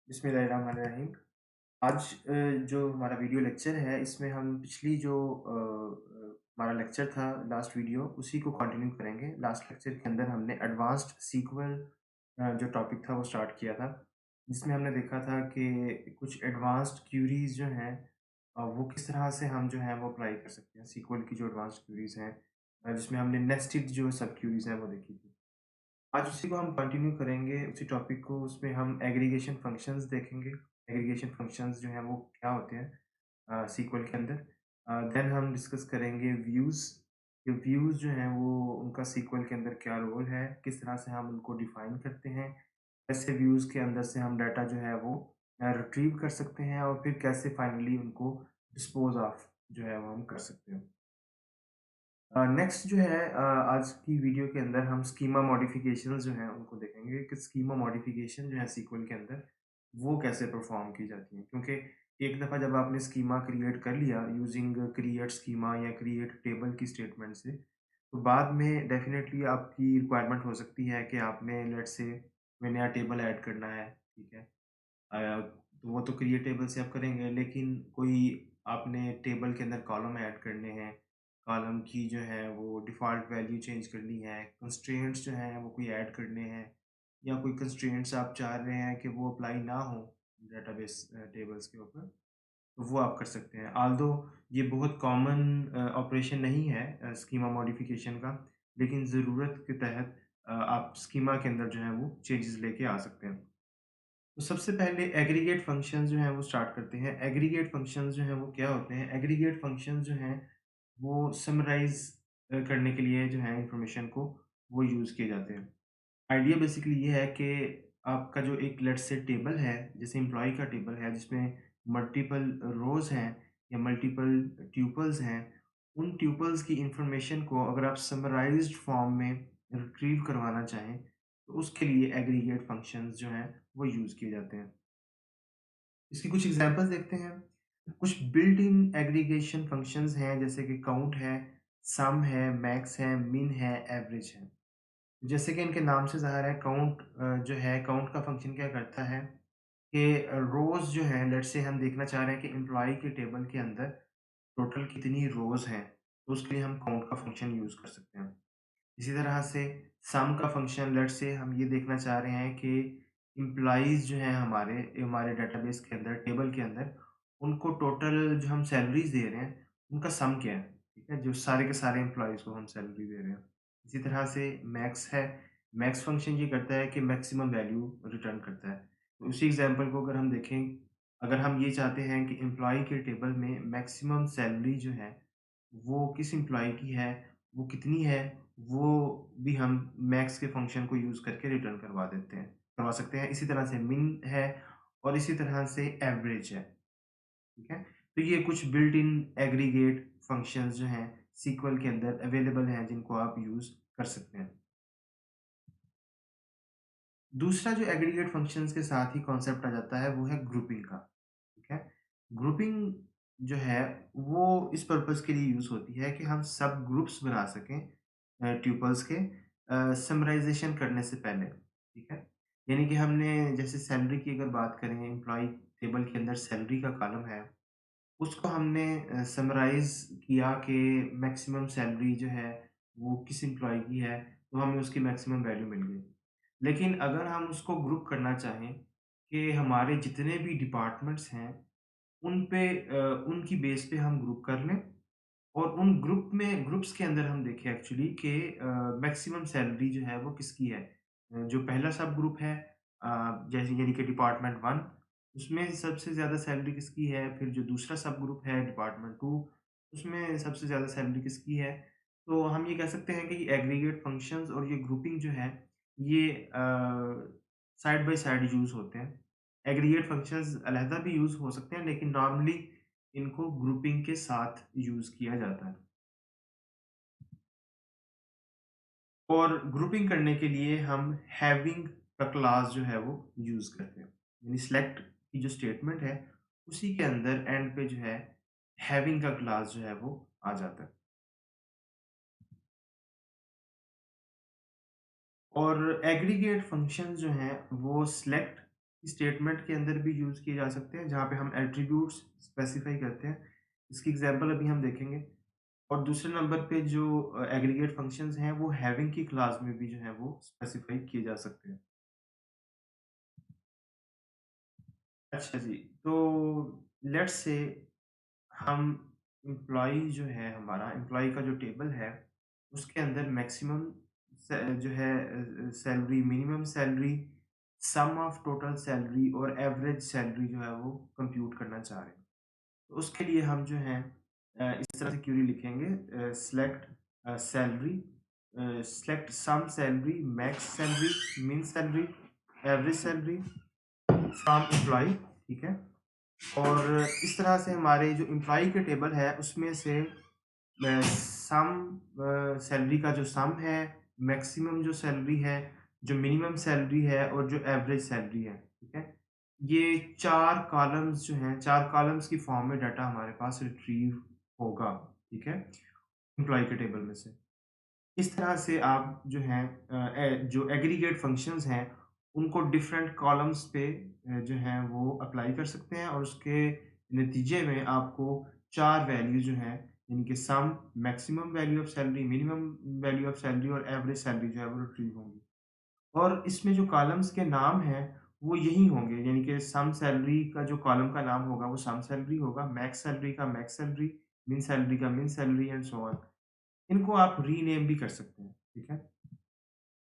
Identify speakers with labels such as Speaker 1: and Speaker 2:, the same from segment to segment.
Speaker 1: बिस्मिल्लाहिर्रहमानिर्रहीम। आज जो हमारा वीडियो लेक्चर है, इसमें हम पिछली जो हमारा लेक्चर था, लास्ट वीडियो, उसी को कंटिन्यू करेंगे। लास्ट लेक्चर के अंदर हमने एडवांस्ड सीक्वल जो टॉपिक था वो स्टार्ट किया था, जिसमें हमने देखा था कि कुछ एडवांस्ड क्यूरीज जो हैं वो किस तरह से हम जो है वो अप्लाई कर सकते हैं सीक्वल की जो एडवांस्ड क्यूरीज हैं, जिसमें हमने नेस्टेड जो सब क्यूरीज हैं वो देखी थी। आज उसी को हम कंटिन्यू करेंगे, उसी टॉपिक को। उसमें हम एग्रीगेशन फंक्शंस देखेंगे। एग्रीगेशन फंक्शंस जो हैं वो क्या होते हैं सीक्वल के अंदर। देन हम डिस्कस करेंगे व्यूज़। ये व्यूज़ जो हैं वो उनका सीक्वल के अंदर क्या रोल है, किस तरह से हम उनको डिफाइन करते हैं, कैसे व्यूज़ के अंदर से हम डाटा जो है वो रिट्रीव कर सकते हैं, और फिर कैसे फाइनली उनको डिस्पोज ऑफ जो है वो हम कर सकते हैं। नेक्स्ट जो है आज की वीडियो के अंदर हम स्कीमा मॉडिफिकेशंस जो हैं उनको देखेंगे कि स्कीमा मॉडिफिकेशन जो है सीक्वल के अंदर वो कैसे परफॉर्म की जाती हैं, क्योंकि एक दफ़ा जब आपने स्कीमा क्रिएट कर लिया यूजिंग क्रिएट स्कीमा या क्रिएट टेबल की स्टेटमेंट से, तो बाद में डेफिनेटली आपकी रिक्वायरमेंट हो सकती है कि आपने लेट्स से कोई नया टेबल ऐड करना है, ठीक है। तो वो तो क्रिएट टेबल से आप करेंगे, लेकिन कोई आपने टेबल के अंदर कॉलम ऐड करने हैं, कॉलम की जो है वो डिफ़ॉल्ट वैल्यू चेंज करनी है, कंस्ट्रेंट्स जो हैं वो कोई ऐड करने हैं, या कोई कंस्ट्रेंट्स आप चाह रहे हैं कि वो अप्लाई ना हो डेटाबेस टेबल्स के ऊपर, तो वो आप कर सकते हैं। ऑल्दो ये बहुत कॉमन ऑपरेशन नहीं है स्कीमा मॉडिफ़िकेशन का, लेकिन ज़रूरत के तहत आप स्कीमा के अंदर जो है वो चेंजेस लेके आ सकते हैं। तो सबसे पहले एग्रीगेट फंक्शंस जो हैं वो स्टार्ट करते हैं। एग्रीगेट फंक्शंस जो हैं वो क्या होते हैं? एग्रीगेट फंक्शंस जो हैं वो समराइज़ करने के लिए जो है इन्फॉर्मेशन को वो यूज़ किए जाते हैं। आइडिया बेसिकली ये है कि आपका जो एक लेट्स से टेबल है, जैसे एम्प्लॉयी का टेबल है जिसमें मल्टीपल रोज़ हैं या मल्टीपल ट्यूपल्स हैं, उन ट्यूपल्स की इन्फॉर्मेशन को अगर आप समराइज़्ड फॉर्म में रिट्रीव करवाना चाहें, तो उसके लिए एग्रीगेट फंक्शंस जो हैं वो यूज़ किए जाते हैं। इसकी कुछ एग्ज़ाम्पल्स देखते हैं। कुछ बिल्ट इन एग्रीगेशन फंक्शंस हैं, जैसे कि काउंट है, सम है, मैक्स है, मिन है, एवरेज है। जैसे कि इनके नाम से ज़ाहिर है, काउंट जो है, काउंट का फंक्शन क्या करता है कि रोज़ जो हैं, लेट्स से हम देखना चाह रहे हैं कि एम्प्लॉयी के टेबल के अंदर टोटल कितनी रोज़ हैं, तो उसके लिए हम काउंट का फंक्शन यूज़ कर सकते हैं। इसी तरह से सम का फंक्शन, लेट्स से हम ये देखना चाह रहे हैं कि एम्प्लॉइज़ जो हैं हमारे हमारे डेटाबेस के अंदर, टेबल के अंदर, उनको टोटल जो हम सैलरीज़ दे रहे हैं, उनका सम क्या है, ठीक है? जो सारे के सारे एम्प्लॉइज़ को हम सैलरी दे रहे हैं। इसी तरह से मैक्स है, मैक्स फंक्शन ये करता है कि मैक्सिमम वैल्यू रिटर्न करता है। तो उसी एग्ज़ाम्पल को अगर हम देखें, अगर हम ये चाहते हैं कि एम्प्लॉयी के टेबल में मैक्सिमम सैलरी जो है, वो किस एम्प्लॉयी की है, वो कितनी है, वो भी हम मैक्स के फंक्शन को यूज़ करके रिटर्न करवा सकते हैं। इसी तरह से मिन है, और इसी तरह से एवरेज है, ठीक है? तो ये कुछ बिल्ट इन एग्रीगेट फंक्शंस जो हैं सीक्वल के अंदर अवेलेबल हैं, जिनको आप यूज़ कर सकते हैं। दूसरा जो एग्रीगेट फंक्शंस के साथ ही कॉन्सेप्ट आ जाता है, वो है ग्रुपिंग का, ठीक है? ग्रुपिंग जो है वो इस पर्पज़ के लिए यूज़ होती है कि हम सब ग्रुप्स बना सकें ट्यूपल्स के समराइज़ेशन करने से पहले, ठीक है? यानी कि हमने जैसे सैलरी की अगर बात करें, एम्प्लॉयी टेबल के अंदर सैलरी का कॉलम है, उसको हमने समराइज़ किया कि मैक्सिमम सैलरी जो है वो किस एम्प्लॉयी की है, तो हमें उसकी मैक्सिमम वैल्यू मिल गई। लेकिन अगर हम उसको ग्रुप करना चाहें कि हमारे जितने भी डिपार्टमेंट्स हैं, उन पे उनकी बेस पे हम ग्रुप कर लें, और उन ग्रुप्स के अंदर हम देखें एक्चुअली कि मैक्सिमम सैलरी जो है वो किसकी है। जो पहला सब ग्रुप है, जैसे यानी कि डिपार्टमेंट 1, उसमें सबसे ज़्यादा सैलरी किसकी है, फिर जो दूसरा सब ग्रुप है डिपार्टमेंट 2, उसमें सबसे ज़्यादा सैलरी किसकी है। तो हम ये कह सकते हैं कि एग्रीगेट फंक्शंस और ये ग्रुपिंग जो है, ये साइड बाय साइड यूज़ होते हैं। एग्रीगेट फंक्शंस अलहदा भी यूज़ हो सकते हैं, लेकिन नॉर्मली इनको ग्रुपिंग के साथ यूज़ किया जाता है। और ग्रुपिंग करने के लिए हम हैविंग का क्लास जो है वो यूज़ करते हैं। यानी सिलेक्ट की जो स्टेटमेंट है, उसी के अंदर एंड पे जो है हैविंग का क्लास जो है वो आ जाता है। और एग्रीगेट फंक्शंस जो हैं वो सिलेक्ट स्टेटमेंट के अंदर भी यूज़ किए जा सकते हैं, जहाँ पे हम एट्रीब्यूट्स स्पेसिफ़ाई करते हैं। इसकी एग्ज़ाम्पल अभी हम देखेंगे। और दूसरे नंबर पे जो एग्रीगेट फंक्शंस हैं, वो हैविंग की क्लास में भी जो है वो स्पेसिफ़ाई किए जा सकते हैं। अच्छा जी, तो लेट्स से हम एम्प्लॉयी जो है हमारा एम्प्लॉयी का जो टेबल है, उसके अंदर मैक्सिमम जो है salary, minimum salary, sum of total salary और एवरेज सैलरी जो है वो कंप्यूट करना चाह रहे हैं। तो उसके लिए हम जो है इस तरह से क्वेरी लिखेंगे, सिलेक्ट सैलरी, सिलेक्ट सम सैलरी, मैक्स सैलरी, मिन salary, average salary from employee, ठीक है? और इस तरह से हमारे जो एम्प्लॉयी के टेबल है उसमें से सम सैलरी का जो सम है, मैक्सिमम जो सैलरी है, जो मिनिमम सैलरी है और जो एवरेज सैलरी है, ठीक है? ये 4 कॉलम्स जो हैं, 4 कॉलम्स की फॉर्म में डाटा हमारे पास रिट्रीव होगा, ठीक है? एम्प्लॉयी के टेबल में से। इस तरह से आप जो है जो एग्रीगेट फंक्शंस हैं, उनको डिफरेंट कॉलम्स पे जो हैं वो अप्लाई कर सकते हैं और उसके नतीजे में आपको 4 वैल्यू जो हैं, यानी कि sum, maximum value of salary, minimum value of salary और एवरेज सैलरी जो है वो रिट्रीव होंगी। और इसमें जो कॉलम्स के नाम हैं, वो यही होंगे, यानी कि सम सैलरी का जो कॉलम का नाम होगा, वो सम सैलरी होगा, मैक्स सैलरी का मैक्स सैलरी, मिन सैलरी का मिन सैलरी एंड सो ऑन। इनको आप रीनेम भी कर सकते हैं, ठीक है?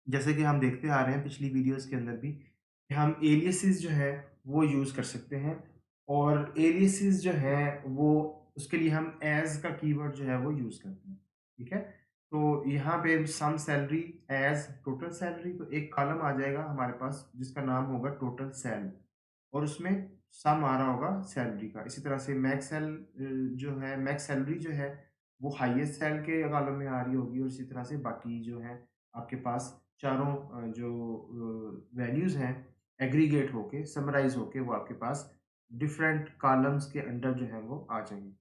Speaker 1: जैसे कि हम देखते आ रहे हैं पिछली वीडियोज़ के अंदर भी, कि हम एलियासेस जो है वो यूज़ कर सकते हैं और एलियासेस जो है वो उसके लिए हम एज़ का कीवर्ड जो है वो यूज़ करते हैं, ठीक है? तो यहाँ पे सम सैलरी एज़ टोटल सैलरी, तो एक कॉलम आ जाएगा हमारे पास जिसका नाम होगा टोटल सैल और उसमें सम आ रहा होगा सैलरी का। इसी तरह से जो है मैक्स सैलरी जो है वो हाईएस्ट सैल के कॉलम में आ रही होगी और इसी तरह से बाकी जो है आपके पास चारों वैल्यूज़ हैं एग्रीगेट होके, समराइज़ होके वो आपके पास डिफरेंट कॉलम्स के अंडर जो है वो आ जाएँगी।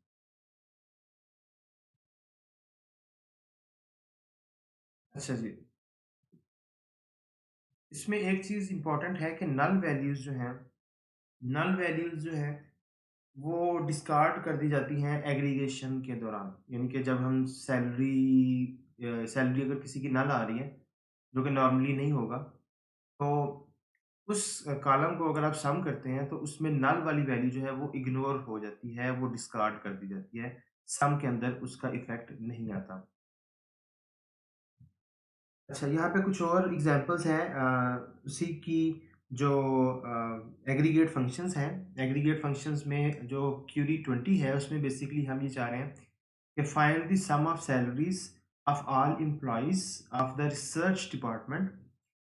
Speaker 1: अच्छा जी, इसमें एक चीज़ इम्पोर्टेंट है कि नल वैल्यूज़ जो हैं वो डिस्कार्ड कर दी जाती हैं एग्रीगेशन के दौरान। यानी कि जब हम सैलरी अगर किसी की नल आ रही है, जो कि नॉर्मली नहीं होगा, तो उस कॉलम को अगर आप सम करते हैं तो उसमें नल वाली वैल्यू जो है वो इग्नोर हो जाती है, वो डिस्कार्ड कर दी जाती है। सम के अंदर उसका इफ़ेक्ट नहीं आता। अच्छा, यहाँ पे कुछ और एग्ज़ाम्पल्स हैं उसी की जो एग्रीगेट फंक्शंस हैं। एग्रीगेट फंक्शंस में जो क्वेरी 20 है उसमें बेसिकली हम ये चाह रहे हैं कि find the sum of salaries of all employees of the research department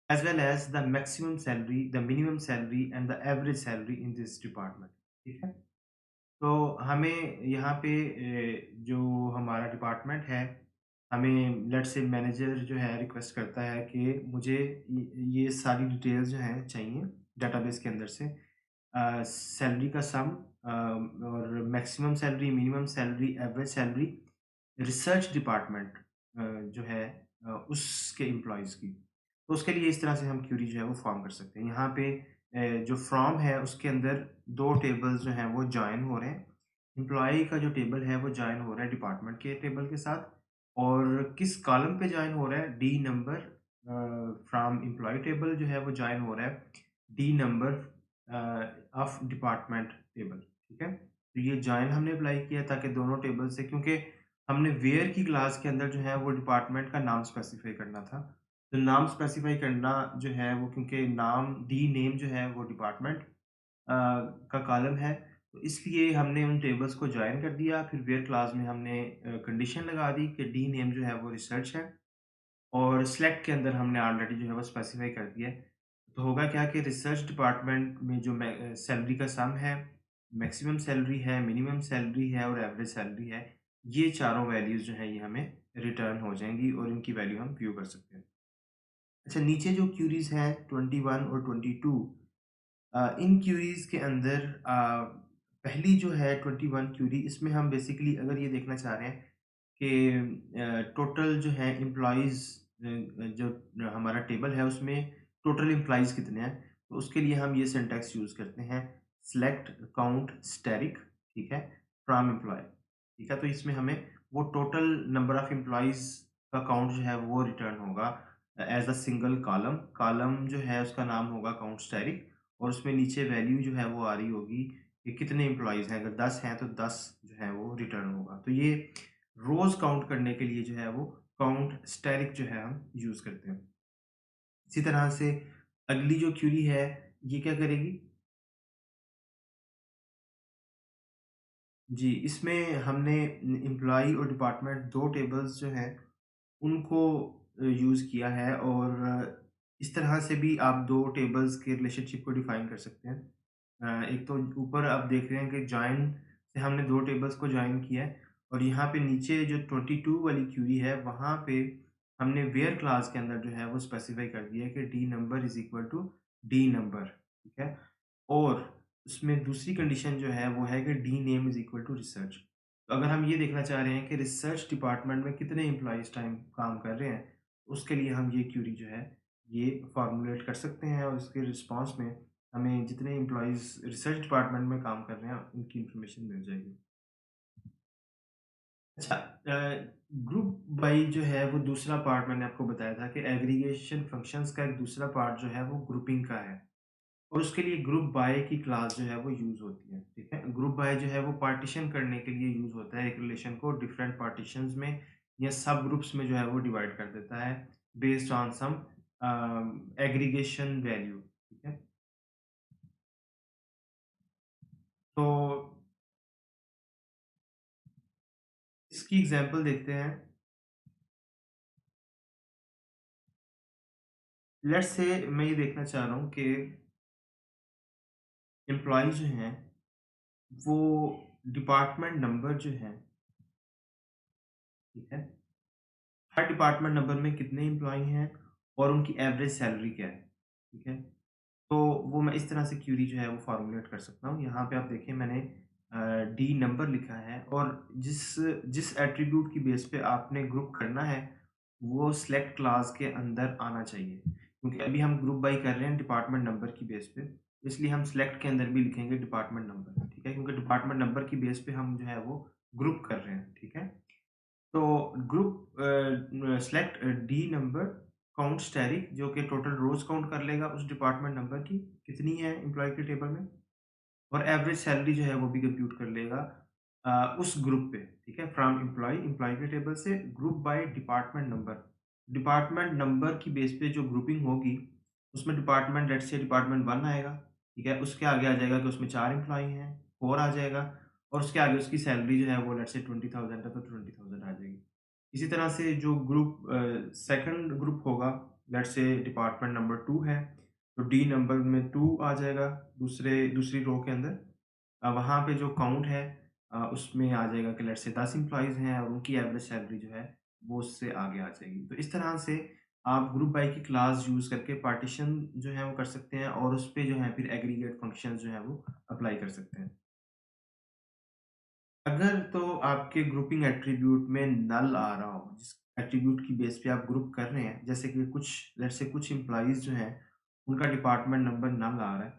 Speaker 1: as well as the maximum salary, the minimum salary and the average salary in this department. ठीक है? तो हमें यहाँ पे जो हमारा डिपार्टमेंट है, हमें लेट्स से मैनेजर जो है रिक्वेस्ट करता है कि मुझे ये सारी डिटेल्स जो हैं चाहिए डेटाबेस के अंदर से। सैलरी का सम और maximum salary, minimum salary, average salary, research department जो है उसके एम्प्लॉइज़ की। तो उसके लिए इस तरह से हम क्वेरी जो है वो फ़ॉर्म कर सकते हैं। यहाँ पे जो फ्रॉम है उसके अंदर 2 टेबल्स जो हैं वो जॉइन हो रहे हैं। एम्प्लॉयी का जो टेबल है वो जॉइन हो रहा है डिपार्टमेंट के टेबल के साथ और किस कॉलम पे जॉइन हो रहा है, D number from employee table जो है वो जॉइन हो रहा है D number of department table, ठीक है? तो ये जॉइन हमने अप्लाई किया ताकि दोनों टेबल से, क्योंकि हमने वेयर की क्लास के अंदर जो है वो डिपार्टमेंट का नाम स्पेसिफाई करना था। तो नाम स्पेसिफाई करना जो है वो, क्योंकि नाम डी नेम जो है वो डिपार्टमेंट का कॉलम है, तो इसलिए हमने उन टेबल्स को जॉइन कर दिया। फिर वेयर क्लास में हमने कंडीशन लगा दी कि डी नेम जो है वो रिसर्च है और सिलेक्ट के अंदर हमने ऑलरेडी जो है वो स्पेसिफाई कर दिया है। तो होगा क्या कि रिसर्च डिपार्टमेंट में जो सैलरी का सम है, मैक्सिमम सैलरी है, मिनिमम सैलरी है और एवरेज सैलरी है, ये चारों वैल्यूज़ जो हैं ये हमें रिटर्न हो जाएँगी और इनकी वैल्यू हम व्यू कर सकते हैं। अच्छा, नीचे जो क्यूरीज़ हैं 21 और 22, इन क्यूरीज़ के अंदर पहली जो है 21 क्यूरी, इसमें हम बेसिकली अगर ये देखना चाह रहे हैं कि टोटल जो है एम्प्लॉइज़, जो हमारा टेबल है उसमें टोटल एम्प्लॉइज़ कितने हैं? तो उसके लिए हम ये सिंटैक्स यूज़ करते हैं, सेलेक्ट काउंट स्टैटिक, ठीक है, फ्रॉम एम्प्लॉयी, ठीक है। तो इसमें हमें वो टोटल नंबर ऑफ एम्प्लॉइज़ का काउंट जो है वो रिटर्न होगा as a single column. Column जो है उसका नाम होगा काउंट स्टैटिक और उसमें नीचे वैल्यू जो है वो आ रही होगी कि कितने एम्प्लॉइज़ हैं। अगर 10 हैं तो 10 जो है वो रिटर्न होगा। तो ये रोज़ काउंट करने के लिए जो है वो काउंट स्टैटिक जो है हम यूज़ करते हैं। इसी तरह से अगली जो क्वेरी है, ये क्या करेगी? जी, इसमें हमने एम्प्लॉयी और डिपार्टमेंट 2 टेबल्स जो हैं, उनको यूज़ किया है और इस तरह से भी आप 2 टेबल्स के रिलेशनशिप को डिफ़ाइन कर सकते हैं। एक तो ऊपर आप देख रहे हैं कि जॉइन से हमने 2 टेबल्स को जॉइन किया है और यहाँ पे नीचे जो 22 वाली क्वेरी है, वहाँ पे हमने व्हेयर क्लास के अंदर जो है वो स्पेसिफ़ाई कर दिया है कि D number is equal to D number, ठीक है? और उसमें दूसरी कंडीशन जो है वो है कि D name is equal to research. तो अगर हम ये देखना चाह रहे हैं कि रिसर्च डिपार्टमेंट में कितने एम्प्लॉइज़ टाइम काम कर रहे हैं, उसके लिए हम ये क्वेरी जो है, ये फ़ॉर्मूलेट कर सकते हैं और उसके रिस्पॉन्स में हमें जितने एम्प्लॉइज़ रिसर्च डिपार्टमेंट में काम कर रहे हैं, उनकी इन्फॉर्मेशन मिल जाएगी। अच्छा ग्रुप बाय जो है वो दूसरा पार्ट मैंने आपको बताया था कि एग्रीगेशन फंक्शंस का एक दूसरा पार्ट जो है वो ग्रुपिंग का है। और उसके लिए ग्रुप बाय की क्लास जो है वो यूज़ होती है, ठीक है? ग्रुप बाय जो है वो पार्टीशन करने के लिए यूज़ होता है, एक रिलेशन को डिफरेंट पार्टीशंस में या सब ग्रुप्स में जो है वो डिवाइड कर देता है based on some aggregation value, ठीक है? तो इसकी एग्ज़ाम्पल देखते हैं। लेट्स से मैं ये देखना चाह रहा हूँ कि एम्प्लॉयी जो हैं वो डिपार्टमेंट नंबर जो है, ठीक है? हर डिपार्टमेंट नंबर में कितने एम्प्लॉयी हैं और उनकी एवरेज सैलरी क्या है, ठीक है? तो वो मैं इस तरह से क्वेरी जो है वो फ़ॉर्मूलेट कर सकता हूँ। यहाँ पे आप देखिए मैंने डी नंबर लिखा है और जिस जिस एट्रिब्यूट की बेस पे आपने ग्रुप करना है, वो सिलेक्ट क्लास के अंदर आना चाहिए। क्योंकि अभी हम ग्रुप बाय कर रहे हैं डिपार्टमेंट नंबर की बेस पे, इसलिए हम सिलेक्ट के अंदर भी लिखेंगे डिपार्टमेंट नंबर, ठीक है? क्योंकि डिपार्टमेंट नंबर की बेस पे हम जो है वो ग्रुप कर रहे हैं, ठीक है? तो group select D number count static जो कि टोटल रोज़ काउंट कर लेगा उस डिपार्टमेंट नंबर की, कितनी है एम्प्लॉयी के टेबल में और एवरेज सैलरी जो है वो भी कंप्यूट कर लेगा उस ग्रुप पे, ठीक है? फ्रॉम एम्प्लॉयी, एम्प्लॉयी के टेबल से group by department number. Department number की बेस पे जो ग्रुपिंग होगी, उसमें डिपार्टमेंट लेट्स से डिपार्टमेंट 1 आएगा, ठीक है? उसके आगे आ जाएगा कि उसमें 4 एम्प्लॉयी हैं, 4 आ जाएगा और उसके आगे उसकी सैलरी जो है वो लेट्स से 20,000 है तो 20,000 आ जाएगी। इसी तरह से जो ग्रुप सेकंड ग्रुप होगा, लेट्स से डिपार्टमेंट नंबर 2 है, तो डी नंबर में 2 आ जाएगा दूसरी रो के अंदर। वहाँ पे जो काउंट है उसमें आ जाएगा कि लेट्स से 10 एम्प्लॉइज़ हैं और उनकी एवरेज सैलरी जो है वो उससे आगे आ जाएगी। तो इस तरह से आप ग्रुप बाय की क्लास यूज़ करके पार्टीशन जो है वो कर सकते हैं और उसपे जो है फिर एग्रीगेट फंक्शंस जो है वो अप्लाई कर सकते हैं। अगर तो आपके ग्रुपिंग एट्रीब्यूट में नल आ रहा हो, जिस एट्रीब्यूट की बेस पे आप ग्रुप कर रहे हैं, जैसे कि कुछ लेट्स से कुछ एम्प्लॉइज़ जो हैं, उनका डिपार्टमेंट नंबर नल आ रहा है,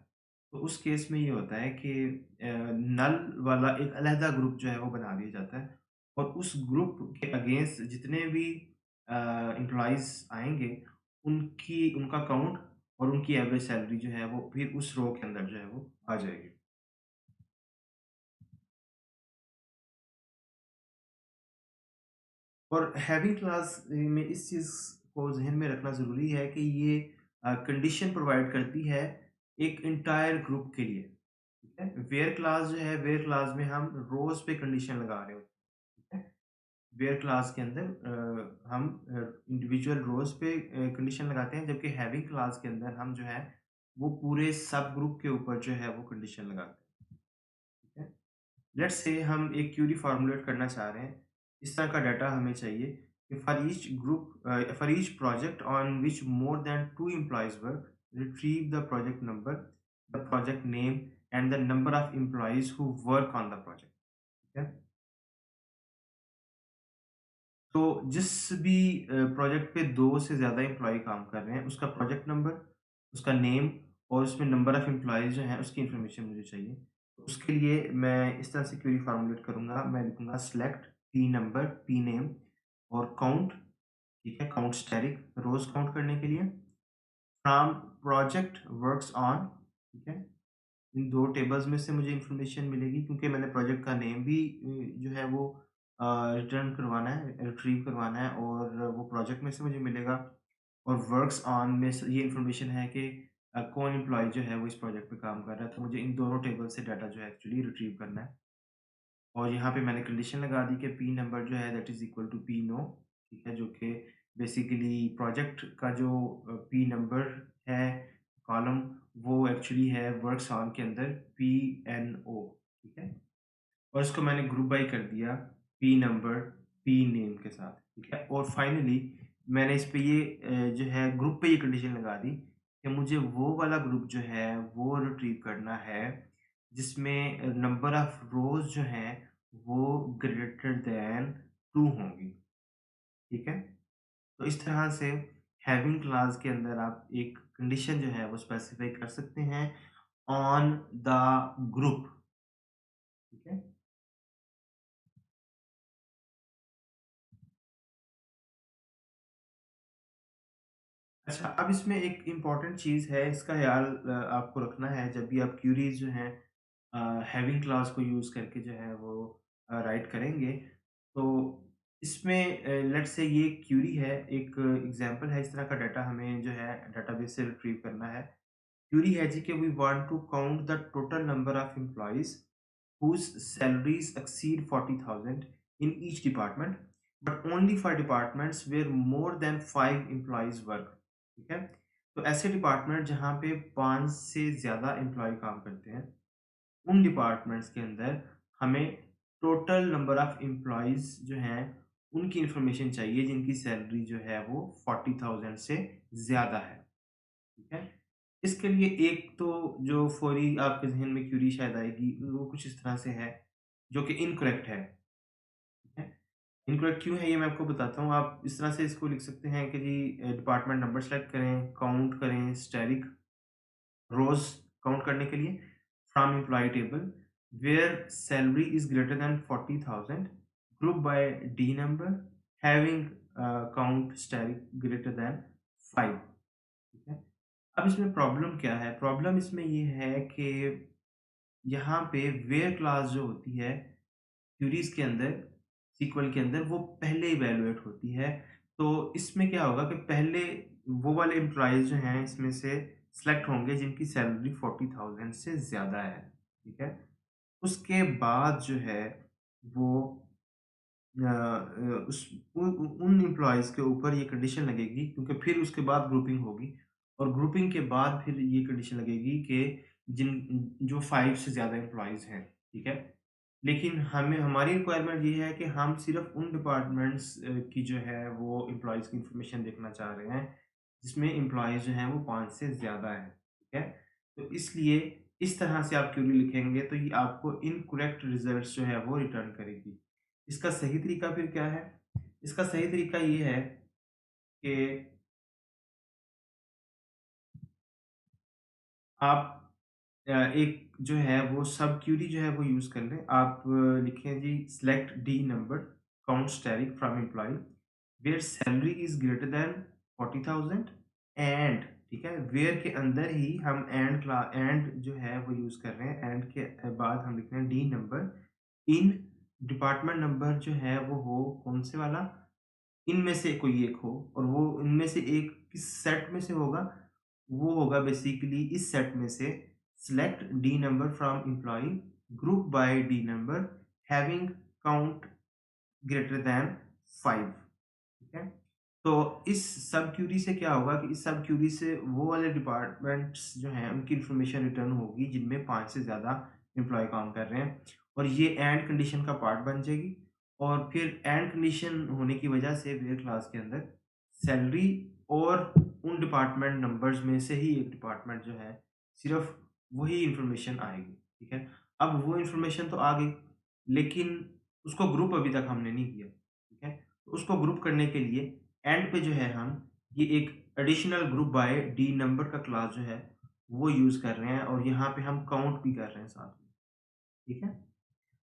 Speaker 1: तो उस केस में ये होता है कि नल वाला एक अलहदा ग्रुप जो है वो बना दिया जाता है और उस ग्रुप के अगेंस्ट जितने भी एम्प्लॉइज़ आएँगे, उनका काउंट और उनकी एवरेज सैलरी जो है वो फिर उस रो के अंदर जो है वो आ जाएगी। और हैविंग क्लास में इस चीज़ को ज़हन में रखना ज़रूरी है कि ये कंडीशन प्रोवाइड करती है एक एंटायर ग्रुप के लिए, ठीक है? वेयर क्लास जो है, वेयर क्लास में हम रोज़ पे कंडीशन लगा रहे होते हैं, ठीक है? वेयर क्लास के अंदर हम इंडिविजुअल रोज़ पे कंडीशन लगाते हैं, जबकि हैविंग क्लास के अंदर हम जो है, वो पूरे सब ग्रुप के ऊपर जो है वो कंडीशन लगाते हैं, ठीक है? लेट्स से हम एक क्वेरी फॉर्मूलेट करना चाह रहे हैं। इस तरह का डाटा हमें चाहिए कि for each project on which more than 2 employees work, retrieve the project number, the project name and the number of employees who work on the project, ठीक है? तो जिस भी प्रोजेक्ट पे 2 से ज़्यादा एम्प्लॉयी काम कर रहे हैं, उसका प्रोजेक्ट नंबर, उसका नेम और उसमें नंबर ऑफ एम्प्लॉइज़ जो हैं उसकी इन्फॉर्मेशन मुझे चाहिए। तो उसके लिए मैं इस तरह से क्वेरी फॉर्मूलेट करूँगा, मैं लिखूँगा select p number, p name और काउंट, ठीक है? काउंट स्टैटिक रोज़ काउंट करने के लिए फ्रॉम प्रोजेक्ट वर्क्स ऑन, ठीक है? इन 2 टेबल्स में से मुझे इन्फॉर्मेशन मिलेगी क्योंकि मैंने प्रोजेक्ट का नेम भी जो है वो रिटर्न करवाना है, रिट्रीव करवाना है और वो प्रोजेक्ट में से मुझे मिलेगा और वर्क्स ऑन में से ये इन्फॉर्मेशन है कि कौन एम्प्लॉयी जो है वो इस प्रोजेक्ट पे काम कर रहा है, तो मुझे इन दोनों टेबल से डाटा जो है एक्चुअली रिट्रीव करना है। और यहाँ पे मैंने कंडीशन लगा दी कि पी नंबर जो है that is equal to P no, ठीक है? जो कि बेसिकली प्रोजेक्ट का जो पी नंबर है कॉलम, वो एक्चुअली है वर्क्स ऑन के अंदर पीएनओ, ठीक है? और इसको मैंने ग्रुप बाय कर दिया पी नंबर, पी नेम के साथ, ठीक है? और फाइनली मैंने इस पे ये जो है ग्रुप पे ये कंडीशन लगा दी कि मुझे वो वाला ग्रुप जो है वो रिट्रीव करना है जिसमें नंबर ऑफ रोज़ जो हैं वो ग्रेटर दैन 2 होंगी, ठीक है? तो इस तरह से हैविंग क्लॉज़ के अंदर आप एक कंडीशन जो है वो स्पेसिफाई कर सकते हैं ऑन द ग्रुप, ठीक है? अच्छा, अब इसमें एक इम्पॉर्टेंट चीज़ है, इसका ख़्याल आपको रखना है जब भी आप क्यूरीज़ जो हैं हैविंग क्लॉज़ को यूज़ करके जो है वो राइट करेंगे। तो इसमें लेट्स से ये क्यूरी है, एक एग्ज़ाम्पल है, इस तरह का डाटा हमें जो है डेटाबेस से रिट्रीव करना है। क्यूरी है जी कि we want to count the total number of employees whose salaries exceed 40,000 in each department, but only for departments where more than 5 employees work, ठीक है? तो ऐसे डिपार्टमेंट जहाँ पे 5 से ज़्यादा एम्प्लॉय काम करते हैं, उन डिपार्टमेंट्स के अंदर हमें टोटल नंबर ऑफ एम्प्लॉइज़ जो हैं, उनकी इन्फॉर्मेशन चाहिए जिनकी सैलरी जो है वो 40,000 से ज़्यादा है, ठीक है? इसके लिए एक तो जो फौरी आपके ज़हन में क्यूरी शायद आएगी, वो कुछ इस तरह से है, जो कि इनकरेक्ट है, ठीक है? इनकरेक्ट क्यों है ये मैं आपको बताता हूँ। आप इस तरह से इसको लिख सकते हैं कि जी डिपार्टमेंट नंबर सेलेक्ट करें, काउंट करें, स्टैटिक रोज़ काउंट करने के लिए from employee table where salary is greater than 40,000 group by D number having count static greater than 5, ठीक है? अब इसमें प्रॉब्लम क्या है? प्रॉब्लम इसमें ये है कि यहाँ पे व्हेयर क्लॉज़ जो होती है क्वेरीज़ के अंदर, सीक्वल के अंदर वो पहले इवैल्यूएट होती है। तो इसमें क्या होगा कि पहले वो वाले एम्प्लॉइज़ जो हैं इसमें से सेलेक्ट होंगे जिनकी सैलरी 40,000 से ज़्यादा है, ठीक है? उसके बाद जो है वो उस उन एम्प्लॉइज़ के ऊपर ये कंडीशन लगेगी क्योंकि फिर उसके बाद ग्रुपिंग होगी और ग्रुपिंग के बाद फिर ये कंडीशन लगेगी कि जिन जो 5 से ज़्यादा एम्प्लॉइज़ हैं, ठीक है? लेकिन हमें हमारी रिक्वायरमेंट ये है कि हम सिर्फ़ उन डिपार्टमेंट्स की जो है वो एम्प्लॉइज़ की इन्फॉर्मेशन देखना चाह रहे हैं, जिसमें एम्प्लॉइज़ जो हैं वो 5 से ज़्यादा हैं, ठीक है? तो इसलिए इस तरह से आप क्वेरी लिखेंगे तो ये आपको इनकरेक्ट रिज़ल्ट्स जो है वो रिटर्न करेगी। इसका सही तरीका फिर क्या है? इसका सही तरीका ये है कि आप एक जो है वो सब क्वेरी जो है वो यूज़ कर लें। आप लिखें जी select D number count static from employee where salary is greater than 40,000 and, ठीक है? वेयर के अंदर ही हम एंड जो है वो यूज़ कर रहे हैं। एंड के बाद हम लिख रहे हैं D number in department number जो है वो हो कौन से वाला? इनमें से कोई एक हो और वो इनमें से एक किस सेट में से होगा? वो होगा बेसिकली इस सेट में से select D number from employee group by D number having count greater than 5, ठीक है? तो इस सब क्यूरी से क्या होगा कि इस सब क्यूरी से वो वाले डिपार्टमेंट्स जो हैं उनकी इन्फॉर्मेशन रिटर्न होगी जिनमें 5 से ज़्यादा एम्प्लॉयी काम कर रहे हैं और ये एंड कंडीशन का पार्ट बन जाएगी और फिर एंड कंडीशन होने की वजह से वेयर क्लास के अंदर सैलरी और उन डिपार्टमेंट नंबर्स में से ही एक डिपार्टमेंट जो है सिर्फ वही इन्फॉर्मेशन आएगी, ठीक है? अब वो इन्फॉर्मेशन तो आ गई लेकिन उसको ग्रुप अभी तक हमने नहीं किया, ठीक है? तो उसको ग्रुप करने के लिए एंड पे जो है हम ये एक additional group by D number का क्लास जो है वो यूज़ कर रहे हैं और यहाँ पे हम काउंट भी कर रहे हैं साथ में, ठीक है?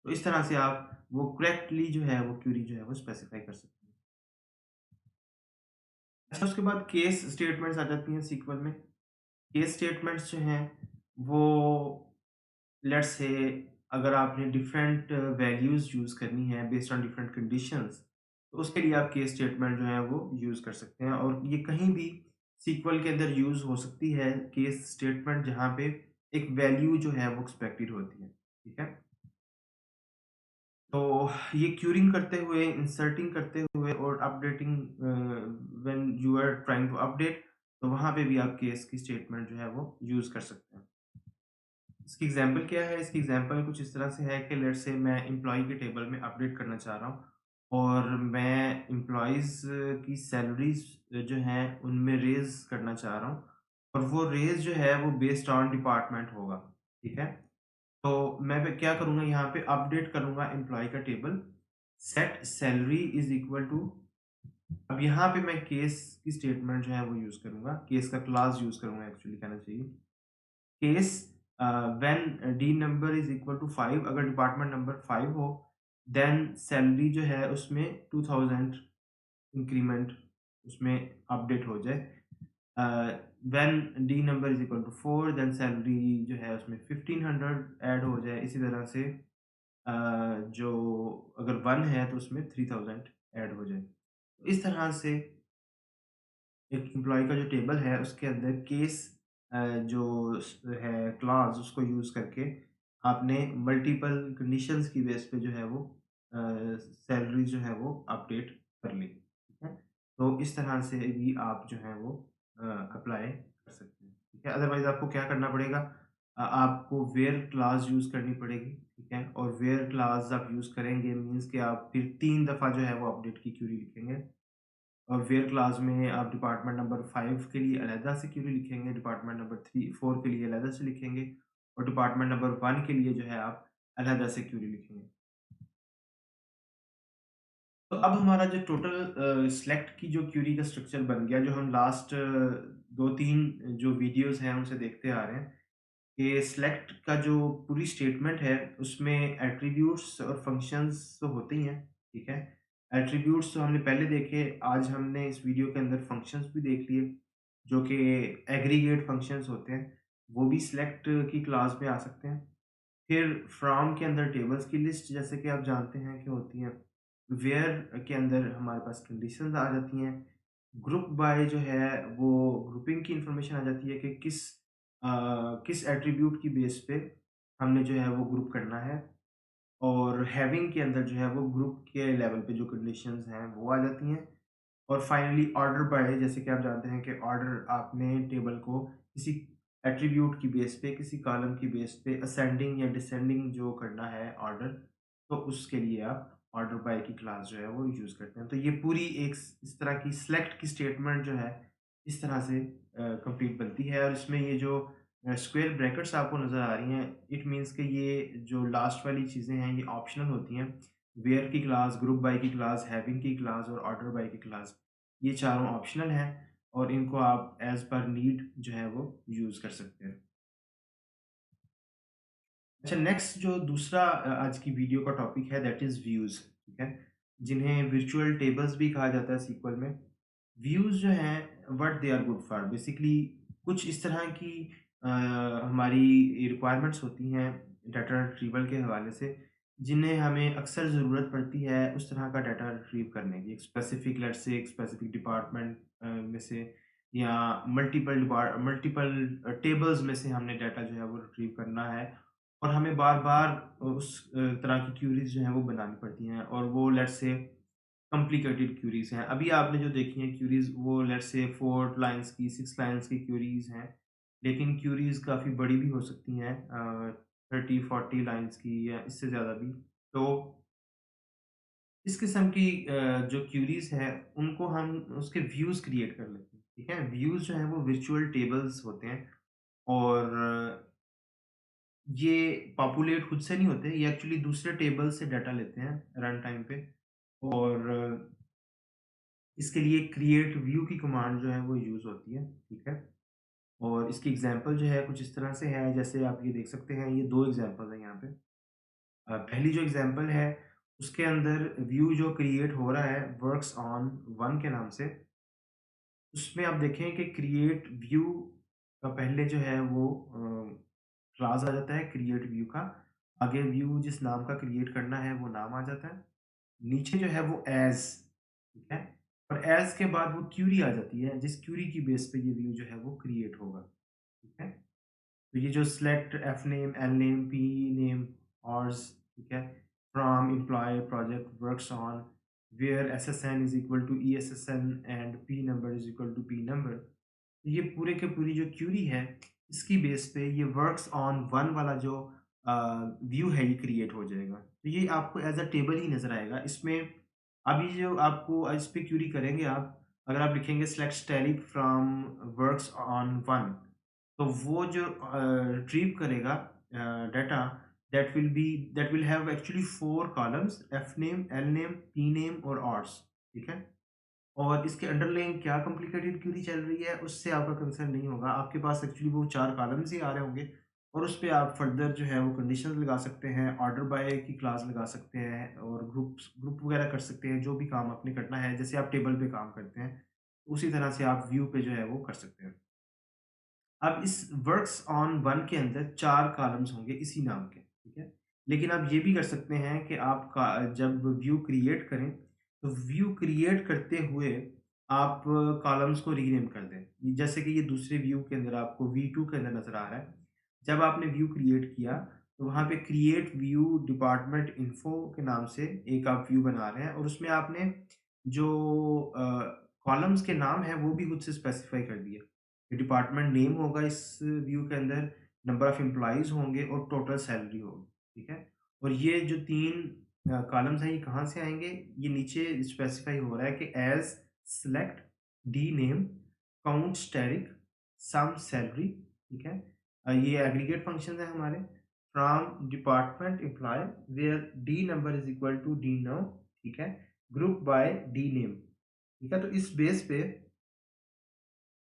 Speaker 1: तो इस तरह से आप वो करेक्टली जो है वो क्वेरी जो है वो स्पेसिफाई कर सकते हैं। अच्छा, उसके बाद केस स्टेटमेंट्स आ जाती हैं सीक्वल में। केस स्टेटमेंट्स जो हैं वो लेट्स से अगर आपने डिफरेंट वैल्यूज़ यूज़ करनी है बेस्ड ऑन डिफरेंट कंडीशंस, तो उसके लिए आप केस स्टेटमेंट जो है वो यूज़ कर सकते हैं और ये कहीं भी सीक्वल के अंदर यूज़ हो सकती है केस स्टेटमेंट जहाँ पे एक वैल्यू जो है वो एक्सपेक्टेड होती है, ठीक है? तो ये क्यूरिंग करते हुए, इंसर्टिंग करते हुए और updating when you are trying to update, तो वहाँ पे भी आप केस की स्टेटमेंट जो है वो यूज़ कर सकते हैं। इसकी एग्ज़ाम्पल क्या है? इसकी एग्ज़ाम्पल कुछ इस तरह से है कि लेट्स से मैं एम्प्लॉयी के टेबल में अपडेट करना चाह रहा हूँ और मैं एम्प्लॉइज़ की सैलरीज़ जो हैं, उनमें रेज़ करना चाह रहा हूँ और वो रेज़ जो है वो बेस्ड ऑन डिपार्टमेंट होगा, ठीक है? तो मैं फिर क्या करूँगा यहाँ पे अपडेट करूँगा एम्प्लॉयी का table, set salary is equal to अब यहाँ पे मैं केस की स्टेटमेंट जो है वो यूज़ करूँगा, केस का क्लॉज़ यूज़ करूँगा एक्चुअली कहना चाहिए। Case when D number is equal to 5 अगर डिपार्टमेंट नंबर 5 हो, देन सैलरी जो है उसमें 2000 इंक्रीमेंट उसमें अपडेट हो जाए। When D number is equal to 4 then salary जो है उसमें 1500 ऐड हो जाए। इसी तरह से अ, जो अगर 1 है तो उसमें 3000 ऐड हो जाए। इस तरह से एक एम्प्लॉयी का जो टेबल है उसके अंदर केस जो है क्लॉज उसको यूज़ करके आपने मल्टीपल कंडीशंस की बेस पे जो है वो सैलरी जो है वो अपडेट कर ली, ठीक है? तो इस तरह से भी आप जो है वो अप्लाई कर सकते हैं, ठीक है? अदरवाइज़ आपको क्या करना पड़ेगा आपको वेयर क्लॉज यूज़ करनी पड़ेगी, ठीक है? और वेयर क्लॉज आप यूज़ करेंगे मीन्स कि आप फिर 3 दफ़ा जो है वो अपडेट की क्वेरी लिखेंगे। और वेयर क्लास में आप डिपार्टमेंट नंबर 5 के लिए अलहदा से क्वेरी लिखेंगे, डिपार्टमेंट नंबर 3 4 के लिए अलहदा से लिखेंगे और डिपार्टमेंट नंबर 1 के लिए जो है आप अलहदा से क्वेरी लिखेंगे। तो अब हमारा जो टोटल सिलेक्ट की जो क्वेरी का स्ट्रक्चर बन गया, जो हम लास्ट 2-3 जो वीडियोज़ हैं उनसे देखते आ रहे हैं कि सिलेक्ट का जो पूरी स्टेटमेंट है उसमें एट्रिब्यूट्स और फंक्शंस तो होते ही हैं, ठीक है? एट्रिब्यूट्स तो हमने पहले देखे, आज हमने इस वीडियो के अंदर फंक्शंस भी देख लिए, जो कि एग्रीगेट फंक्शंस होते हैं, वो भी सिलेक्ट की क्लास में आ सकते हैं। फिर फ्रॉम के अंदर टेबल्स की लिस्ट जैसे कि आप जानते हैं कि होती हैं। वेयर के अंदर हमारे पास कंडीशंस आ जाती हैं। ग्रुप बाय जो है वो ग्रुपिंग की इंफॉर्मेशन आ जाती है कि किस एट्रीब्यूट की बेस पे हमने जो है वो ग्रुप करना है और हैविंग के अंदर जो है वो ग्रुप के लेवल पे जो कंडीशंस हैं वो आ जाती हैं और फाइनली ऑर्डर बाय जैसे कि आप जानते हैं कि ऑर्डर आपने टेबल को किसी एट्रीब्यूट की बेस पे किसी कॉलम की बेस पे असेंडिंग या डिसेंडिंग जो करना है ऑर्डर तो उसके लिए आप ऑर्डर बाय की क्लास जो है वो यूज़ करते हैं। तो ये पूरी एक इस तरह की सिलेक्ट की स्टेटमेंट जो है इस तरह से कंप्लीट बनती है और इसमें ये जो स्क्वायर ब्रैकेट्स आपको नज़र आ रही हैं इट मीन्स कि ये जो लास्ट वाली चीज़ें हैं ये ऑप्शनल होती हैं। वेयर की क्लास, ग्रुप बाय की क्लास, हैविंग की क्लास और ऑर्डर बाय की क्लास ये चारों ऑप्शनल हैं और इनको आप एज़ पर नीड जो है वो यूज़ कर सकते हैं। अच्छा, नेक्स्ट जो दूसरा आज की वीडियो का टॉपिक है दैट इज़ व्यूज़, ठीक है? जिन्हें वर्चुअल टेबल्स भी कहा जाता है सीक्वल में। व्यूज़ जो हैं what they are good for basically कुछ इस तरह की हमारी रिक्वायरमेंट्स होती हैं डाटा रिट्रीवल के हवाले से, जिन्हें हमें अक्सर ज़रूरत पड़ती है उस तरह का डाटा रिट्रीव करने की। एक स्पेसिफिक लेट्स से एक स्पेसिफिक डिपार्टमेंट में से या मल्टीपल टेबल्स में से हमने डाटा जो है वो रिट्रीव करना है और हमें बार-बार उस तरह की क्यूरीज़ जो हैं वो बनानी पड़ती हैं और वो लेट्स से कॉम्प्लिकेटेड क्यूरीज़ हैं। अभी आपने जो देखी हैं क्यूरीज़ वो लेट्स से 4 लाइन्स की, 6 लाइन्स की क्यूरीज़ हैं। लेकिन क्यूरीज़ काफ़ी बड़ी भी हो सकती हैं 30-40 लाइन्स की या इससे ज़्यादा भी। तो इस किस्म की जो क्यूरीज़ हैं उनको हम उसके व्यूज़ क्रिएट कर लेते हैं, ठीक है? व्यूज़ जो हैं वो वर्चुअल टेबल्स होते हैं और ये पॉपुलेट खुद से नहीं होते, ये एक्चुअली दूसरे टेबल से डाटा लेते हैं रन टाइम पे और इसके लिए क्रिएट व्यू की कमांड जो है वो यूज़ होती है, ठीक है? और इसकी एग्ज़ाम्पल जो है कुछ इस तरह से है, जैसे आप ये देख सकते हैं, ये 2 एग्ज़ाम्पल हैं यहाँ पे। पहली जो एग्ज़ाम्पल है, उसके अंदर व्यू जो क्रिएट हो रहा है वर्क्स ऑन वन के नाम से, उसमें आप देखें कि क्रिएट व्यू का पहले जो है वो क्लास आ जाता है क्रिएट व्यू का। आगे व्यू जिस नाम का क्रिएट करना है वो नाम आ जाता है। नीचे जो है वो एज़, ठीक है? और एज़ के बाद वो क्यूरी आ जाती है, जिस क्यूरी की बेस पे ये व्यू जो है वो क्रिएट होगा, ठीक है? तो ये जो select F name, L name, P name, hours, ठीक है? From, employee, project, works on, where SSN is equal to ESSN and P number is equal to P number. ये पूरे के पूरी जो क्यूरी है, इसकी बेस पे ये वर्क्स ऑन वन वाला जो व्यू है ये क्रिएट हो जाएगा। तो ये आपको एज़ अ टेबल ही नज़र आएगा। इसमें अभी जो आपको इस पे क्यूरी करेंगे आप, अगर आप लिखेंगे select static from works on one, तो वो जो रिट्रीव करेगा data, that will have actually 4 columns, F name, L name, P name और ऑर्स, ठीक है? और इसके अंडरलाइन क्या कॉम्प्लिकेटेड क्वेरी चल रही है, उससे आपका कंसर्न नहीं होगा। आपके पास एक्चुअली वो 4 कॉलम्स ही आ रहे होंगे और उस पे आप फर्दर जो है वो कंडीशंस लगा सकते हैं, ऑर्डर बाय की क्लास लगा सकते हैं और ग्रुप वगैरह कर सकते हैं, जो भी काम आपने करना है। जैसे आप टेबल पे काम करते हैं, उसी तरह से आप व्यू पे जो है वो कर सकते हैं। अब इस वर्क्स ऑन वन के अंदर 4 कॉलम्स होंगे इसी नाम के, ठीक है? लेकिन आप ये भी कर सकते हैं कि आप का जब व्यू क्रिएट करें, तो व्यू क्रिएट करते हुए आप कॉलम्स को रीनेम कर दें। जैसे कि ये दूसरे व्यू के अंदर आपको V2 के अंदर नज़र आ रहा है। जब आपने व्यू क्रिएट किया, तो वहाँ पे क्रिएट व्यू डिपार्टमेंट इन्फो के नाम से एक आप व्यू बना रहे हैं और उसमें आपने जो कॉलम्स के नाम हैं, वो भी खुद से स्पेसिफाई कर दिए। डिपार्टमेंट नेम होगा इस व्यू के अंदर, नंबर ऑफ एम्प्लॉइज़ होंगे और टोटल सैलरी होगी, ठीक है? और ये जो 3 कॉलम्स हैं, ये कहाँ से आएँगे? ये नीचे स्पेसिफाई हो रहा है कि as select D name count static sum salary, ठीक है? ये एग्रीगेट फंक्शंस हैं हमारे। From department employee where D number is equal to D now, ठीक है? ग्रुप बाय डी नेम, ठीक है? तो इस बेस पे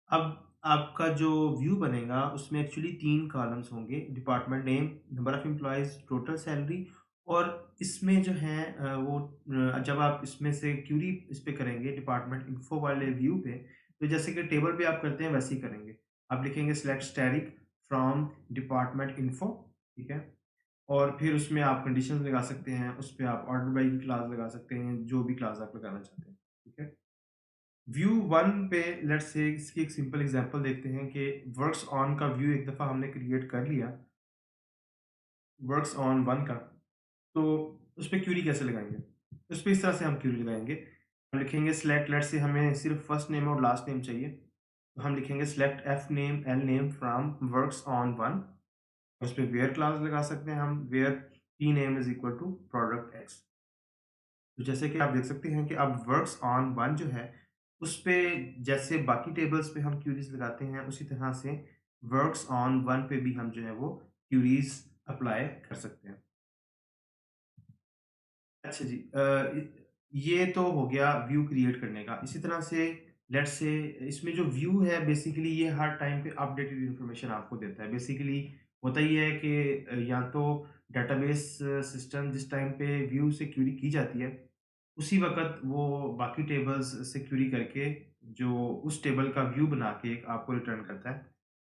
Speaker 1: अब आपका जो व्यू बनेगा उसमें एक्चुअली 3 कॉलम्स होंगे, department name, number of employees, total salary. और इसमें जो है जब आप इसमें से क्यूरी इस पे करेंगे डिपार्टमेंट इन्फो वाले व्यू पे, तो जैसे कि टेबल पे आप करते हैं वैसे ही करेंगे। आप लिखेंगे select static from department info, ठीक है? और फिर उसमें आप कंडीशंस लगा सकते हैं, उस पे आप ऑर्डर बाय की क्लॉज़ लगा सकते हैं, जो भी क्लॉज़ आप लगाना चाहते हैं, ठीक है? व्यू 1 पे लेट्स से इसकी एक सिंपल एग्जांपल देखते हैं कि वर्क्स ऑन का व्यू एक दफ़ा हमने क्रिएट कर लिया, वर्क्स ऑन 1 का, तो उस पे क्वेरी कैसे लगाएँगे? उस पे इस तरह से हम क्वेरी लगाएँगे, हम लिखेंगे सिलेक्ट, लेट्स से हमें सिर्फ फर्स्ट नेम और लास्ट नेम चाहिए, तो हम लिखेंगे select F name, L name from works on 1, उस पे वेयर क्लॉज़ लगा सकते हैं हम, where P name is equal to product X. तो जैसे कि आप देख सकते हैं कि अब वर्क्स ऑन वन जो है, उस पे जैसे बाकी टेबल्स पे हम क्यूरीज़ लगाते हैं, उसी तरह से वर्क्स ऑन वन पे भी हम जो है वो क्यूरीज़ अप्लाई कर सकते हैं। अच्छा जी, ये तो हो गया व्यू क्रिएट करने का। इसी तरह से लेट्स से इसमें जो व्यू है बेसिकली ये हर टाइम पे अपडेटेड इन्फॉर्मेशन आपको देता है। बेसिकली होता ये है कि या तो डेटाबेस सिस्टम जिस टाइम पे व्यू से क्वेरी की जाती है, उसी वक़्त वो बाकी टेबल्स से क्वेरी करके जो उस टेबल का व्यू बना के एक आपको रिटर्न करता है।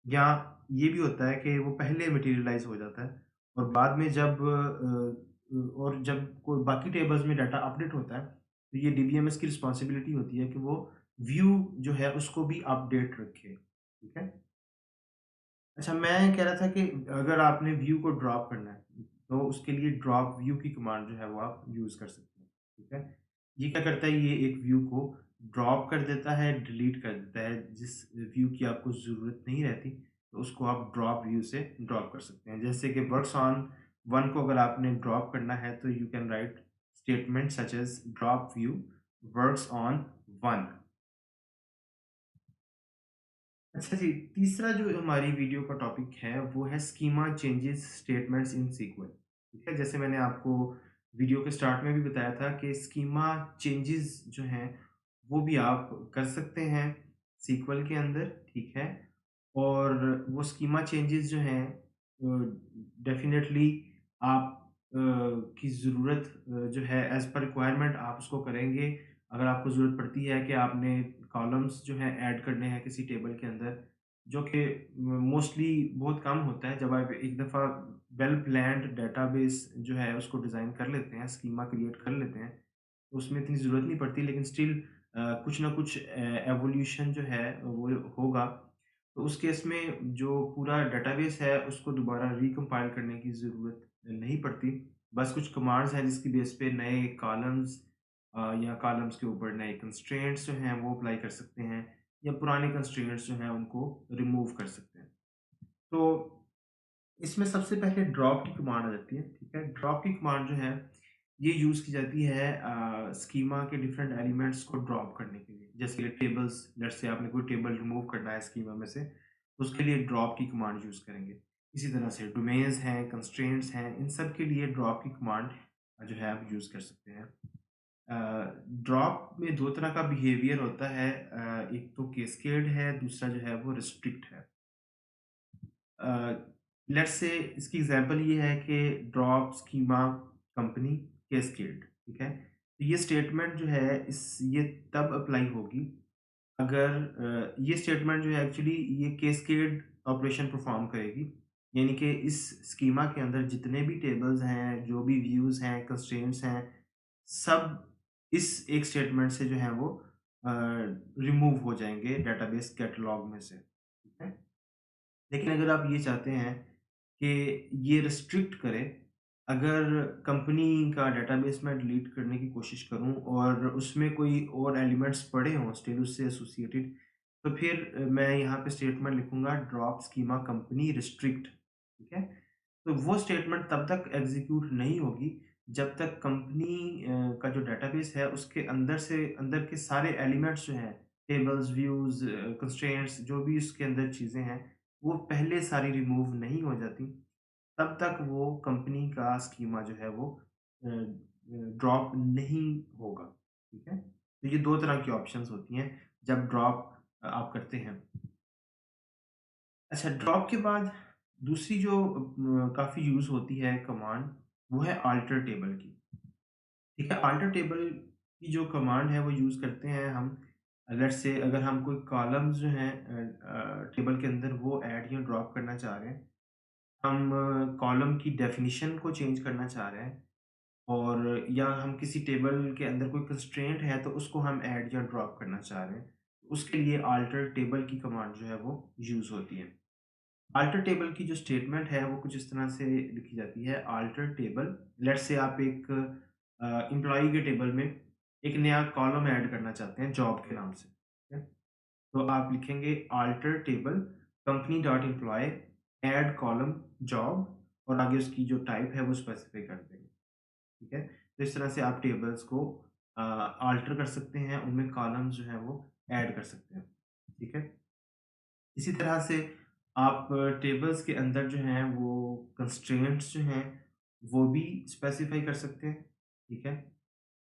Speaker 1: या ये भी होता है कि वो पहले मटीरियलाइज़ हो जाता है और बाद में और जब कोई बाकी टेबल्स में डाटा अपडेट होता है, तो ये डीबीएमएस की रिस्पॉन्सिबिलिटी होती है कि वो व्यू जो है उसको भी अपडेट रखे, ठीक है? अच्छा, मैं कह रहा था कि अगर आपने व्यू को ड्रॉप करना है, तो उसके लिए ड्रॉप व्यू की कमांड जो है वो आप यूज़ कर सकते हैं, ठीक है? ये क्या करता है, ये एक व्यू को ड्रॉप कर देता है, डिलीट कर देता है, जिस व्यू की आपको ज़रूरत नहीं रहती, तो उसको आप ड्रॉप व्यू से ड्रॉप कर सकते हैं। जैसे कि वर्क्स ऑन वन को अगर आपने ड्रॉप करना है, तो you can write statement such as drop view works on one. अच्छा जी, तीसरा जो हमारी वीडियो का टॉपिक है, वो है schema changes statements in SQL, ठीक है? जैसे मैंने आपको वीडियो के स्टार्ट में भी बताया था कि स्कीमा चेंजेस जो हैं, वो भी आप कर सकते हैं सीक्वल के अंदर, ठीक है? और वो स्कीमा चेंजेस जो हैं डेफ़िनेटली आप की ज़रूरत जो है एज़ पर रिक्वायरमेंट आप उसको करेंगे। अगर आपको ज़रूरत पड़ती है कि आपने कॉलम्स जो हैं ऐड करने हैं किसी टेबल के अंदर, जो कि मोस्टली बहुत कम होता है जब आप एक दफ़ा वेल प्लान्ड डेटाबेस जो है उसको डिज़ाइन कर लेते हैं, स्कीमा क्रिएट कर लेते हैं, तो उसमें इतनी ज़रूरत नहीं पड़ती लेकिन स्टिल कुछ ना कुछ एवोल्यूशन जो है वो होगा। तो उस केस में जो पूरा डेटाबेस है उसको दोबारा रिकम्पाइल करने की ज़रूरत नहीं पड़ती। बस कुछ कमांड्स हैं जिसकी बेस पे नए कॉलम्स या कॉलम्स के ऊपर नए कंस्ट्रेंट्स जो हैं वो अप्लाई कर सकते हैं या पुराने कंस्ट्रेंट्स जो हैं उनको रिमूव कर सकते हैं। तो इसमें सबसे पहले ड्रॉप की कमांड आ जाती है, ठीक है? ड्रॉप की कमांड जो है, ये यूज़ की जाती है स्कीमा के डिफरेंट एलिमेंट्स को ड्रॉप करने के लिए। जैसे टेबल्स, लेट्स से आपने कोई टेबल रिमूव करना है स्कीमा में से, तो उसके लिए ड्रॉप की कमांड यूज़ करेंगे। इसी तरह से डोमेन्स हैं, कंस्ट्रेंट्स हैं, इन सब के लिए ड्रॉप की कमांड जो है आप यूज़ कर सकते हैं। ड्रॉप में 2 तरह का बिहेवियर होता है, एक तो कैस्केड है, दूसरा जो है वो रिस्ट्रिक्ट है। लेट्स से इसकी एग्जांपल ये है कि ड्रॉप स्कीमा कंपनी कैस्केड, ठीक है? तो ये स्टेटमेंट जो है इस ये तब अप्लाई होगी अगर ये स्टेटमेंट जो है एक्चुअली ये कैस्केड ऑपरेशन परफॉर्म करेगी। यानी कि इस स्कीमा के अंदर जितने भी टेबल्स हैं, जो भी व्यूज़ हैं, कंस्ट्रेंट्स हैं, सब इस एक स्टेटमेंट से जो है वो रिमूव हो जाएँगे डेटाबेस कैटलॉग में से, ठीक है? लेकिन अगर आप ये चाहते हैं कि ये रिस्ट्रिक्ट करे, अगर कंपनी का डेटाबेस मैं डिलीट करने की कोशिश करूँ और उसमें कोई और एलिमेंट्स पड़े हों स्टिल उससे एसोसिएटेड, तो फिर मैं यहाँ पे स्टेटमेंट लिखूँगा ड्रॉप स्कीमा कंपनी रिस्ट्रिक्ट, ठीक है? तो वो स्टेटमेंट तब तक एग्ज़ीक्यूट नहीं होगी जब तक कंपनी का जो डेटाबेस है उसके अंदर के सारे एलिमेंट्स जो हैं, टेबल्स, व्यूज़, कंस्ट्रेंट्स जो भी उसके अंदर चीज़ें हैं, वो पहले सारी रिमूव नहीं हो जाती, तब तक वो कंपनी का स्कीमा जो है वो ड्रॉप नहीं होगा, ठीक है? तो ये 2 तरह की ऑप्शंस होती हैं जब ड्रॉप आप करते हैं। अच्छा, ड्रॉप के बाद दूसरी जो काफ़ी यूज़ होती है कमांड, वो है अल्टर टेबल की, ठीक है? अल्टर टेबल की जो कमांड है वो यूज़ करते हैं हम लेट्स से अगर हम कोई कॉलम्स जो हैं टेबल के अंदर वो ऐड या ड्रॉप करना चाह रहे हैं। हम कॉलम की डेफिनिशन को चेंज करना चाह रहे हैं और या हम किसी टेबल के अंदर कोई कंस्ट्रेंट है तो उसको हम ऐड या ड्रॉप करना चाह रहे हैं। उसके लिए अल्टर टेबल की कमांड जो है वो यूज़ होती है। अल्टर टेबल की जो स्टेटमेंट है वो कुछ इस तरह से लिखी जाती है अल्टर टेबल लेट्स से आप एक एम्प्लॉयी के टेबल में एक नया कॉलम ऐड करना चाहते हैं जॉब के नाम से, ठीक है? तो आप लिखेंगे alter table company dot employ add column job और आगे उसकी जो टाइप है वो स्पेसिफाई कर देंगे, ठीक है? तो इस तरह से आप टेबल्स को अल्टर कर सकते हैं, उनमें कॉलम्स जो हैं वो ऐड कर सकते हैं, ठीक है? इसी तरह से आप टेबल्स के अंदर जो हैं वो कंस्ट्रेंट्स जो हैं वो भी स्पेसिफाई कर सकते हैं, ठीक है?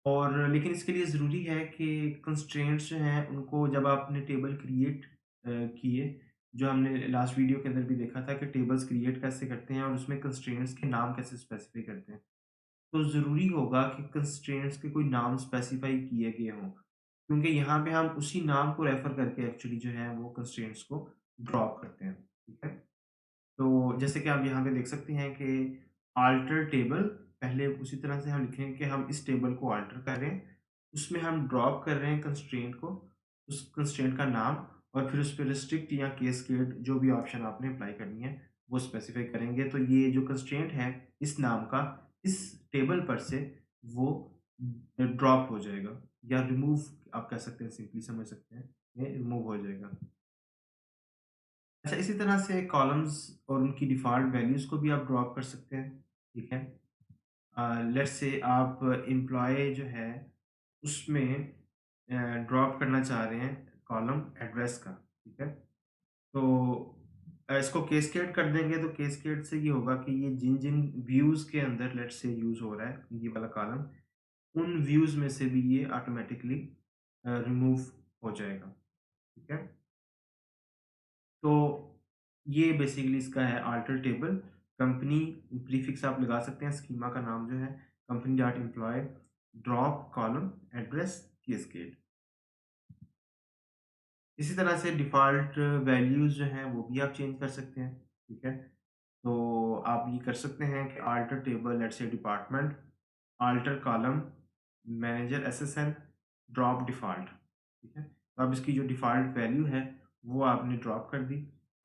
Speaker 1: और लेकिन इसके लिए ज़रूरी है कि कंस्ट्रेंट्स जो हैं उनको जब आपने टेबल क्रिएट किए, जो हमने लास्ट वीडियो के अंदर भी देखा था कि टेबल्स क्रिएट कैसे करते हैं और उसमें कंस्ट्रेंट्स के नाम कैसे स्पेसिफाई करते हैं। तो ज़रूरी होगा कि कंस्ट्रेंट्स के कोई नाम स्पेसिफाई किए गए हों, क्योंकि यहाँ पे हम उसी नाम को रेफ़र करके एक्चुअली जो है वो कंस्ट्रेंट्स को ड्रॉप करते हैं, ठीक है? तो जैसे कि आप यहाँ पे देख सकते हैं कि अल्टर टेबल पहले उसी तरह से हम लिखेंगे कि हम इस टेबल को अल्टर कर रहे हैं, उसमें हम ड्रॉप कर रहे हैं कंस्ट्रेंट को, उस कंस्ट्रेंट का नाम और फिर उस पे रिस्ट्रिक्ट या कैस्केड जो भी ऑप्शन आपने अप्लाई करनी है, वो स्पेसिफाई करेंगे। तो ये जो कंस्ट्रेंट है इस नाम का, इस टेबल पर से वो ड्रॉप हो जाएगा या रिमूव आप कह सकते हैं, सिंपली समझ सकते हैं, ये रिमूव हो जाएगा। अच्छा, इसी तरह से कॉलम्स और उनकी डिफ़ॉल्ट वैल्यूज़ को भी आप ड्रॉप कर सकते हैं, ठीक है? लेट्स से आप एम्प्लॉयी जो है उसमें ड्रॉप करना चाह रहे हैं कॉलम एड्रेस का, ठीक है? तो इसको कैस्केड कर देंगे तो कैस्केड से ये होगा कि ये जिन-जिन व्यूज़ के अंदर लेट्स से यूज़ हो रहा है ये वाला कॉलम, उन व्यूज़ में से भी ये ऑटोमैटिकली रिमूव हो जाएगा, ठीक है? तो ये बेसिकली इसका है अल्टर टेबल। कंपनी प्रीफिक्स आप लगा सकते हैं, स्कीमा का नाम जो है company dot employ drop column address cascade. इसी तरह से डिफ़ॉल्ट वैल्यूज़ जो हैं वो भी आप चेंज कर सकते हैं, ठीक है? तो आप ये कर सकते हैं कि alter table let's say department, alter column, manager SSN, drop default, ठीक है? तो अब इसकी जो डिफ़ॉल्ट वैल्यू है वो आपने ड्रॉप कर दी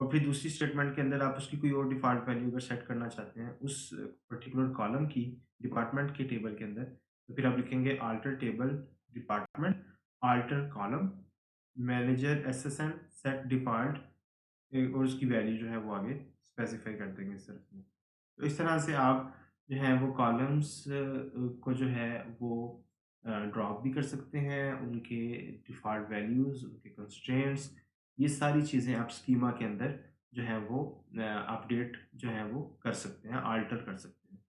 Speaker 1: और फिर दूसरी स्टेटमेंट के अंदर आप उसकी कोई और डिफ़ॉल्ट वैल्यू अगर सेट करना चाहते हैं उस पर्टिकुलर कॉलम की डिपार्टमेंट के टेबल के अंदर, तो फिर आप लिखेंगे alter table department, alter column, manager SSN set default और उसकी वैल्यू जो है वो आगे स्पेसिफ़ाई कर देंगे इस तरह से। तो इस तरह से आप जो है वो कॉलम्स को जो है वो ड्रॉप भी कर सकते हैं, उनके डिफ़ॉल्ट वैल्यूज़, उनके कंस्ट्रेंट्स, ये सारी चीज़ें आप स्कीमा के अंदर जो है वो अपडेट जो है वो कर सकते हैं, अल्टर कर सकते हैं।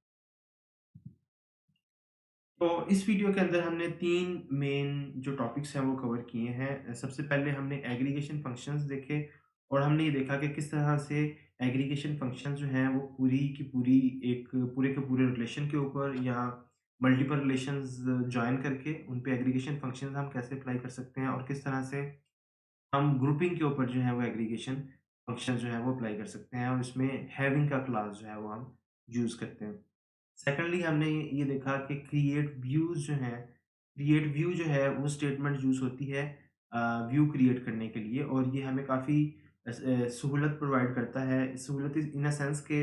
Speaker 1: तो इस वीडियो के अंदर हमने 3 मेन जो टॉपिक्स हैं वो कवर किए हैं। सबसे पहले हमने एग्रीगेशन फंक्शंस देखे और हमने ये देखा कि किस तरह से एग्रीगेशन फंक्शंस जो हैं वो पूरी की पूरी एक पूरे के पूरे रिलेशन के ऊपर या मल्टीपल रिलेशंस जॉइन करके उन पे एग्रीगेशन फंक्शंस हम कैसे अप्लाई कर सकते हैं और किस तरह से हम ग्रुपिंग के ऊपर जो है वो एग्रीगेशन फंक्शन जो है वो अप्लाई कर सकते हैं और इसमें हैविंग का क्लास जो है वो हम यूज़ करते हैं। सेकंडली हमने ये देखा कि क्रिएट व्यूज़ जो हैं, क्रिएट व्यू जो है वो स्टेटमेंट यूज़ होती है व्यू क्रिएट करने के लिए और ये हमें काफ़ी सहूलत प्रोवाइड करता है। सहूलत इज़ इन अ सेंस कि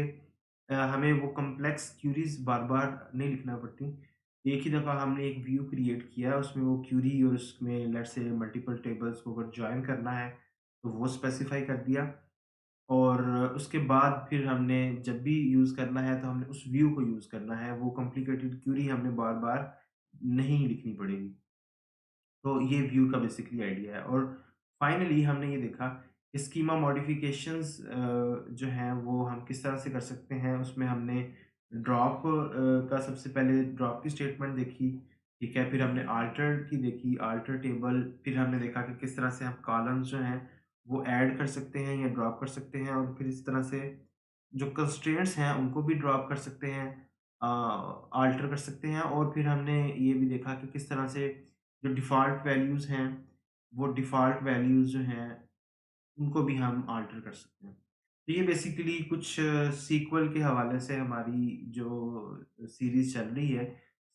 Speaker 1: हमें वो कॉम्प्लेक्स क्यूरीज़ बार-बार नहीं लिखना पड़ती। एक ही दफ़ा हमने एक व्यू क्रिएट किया, उसमें वो क्यूरी और उसमें लेट्स से मल्टीपल टेबल्स को अगर जॉइन करना है, तो वो स्पेसिफ़ाई कर दिया। और उसके बाद फिर हमने जब भी यूज़ करना है तो हमने उस व्यू को यूज़ करना है, वो कॉम्प्लिकेटेड क्वेरी हमें बार-बार नहीं लिखनी पड़ेगी। तो ये व्यू का बेसिकली आइडिया है और फाइनली हमने ये देखा कि स्कीमा मॉडिफिकेशंस जो हैं वो हम किस तरह से कर सकते हैं। उसमें हमने ड्रॉप का सबसे पहले ड्रॉप की स्टेटमेंट देखी, ठीक है? फिर हमने अल्टर की देखी, अल्टर टेबल, फिर हमने देखा कि किस तरह से हम कॉलम्स जो हैं वो ऐड कर सकते हैं या ड्रॉप कर सकते हैं और फिर इस तरह से जो कंस्ट्रेंट्स हैं उनको भी ड्रॉप कर सकते हैं, अल्टर कर सकते हैं और फिर हमने ये भी देखा कि किस तरह से जो डिफ़ॉल्ट वैल्यूज़ हैं, वो डिफ़ॉल्ट वैल्यूज़ जो हैं, उनको भी हम अल्टर कर सकते हैं। तो ये बेसिकली कुछ सीक्वल के हवाले से हमारी जो सीरीज़ चल रही है,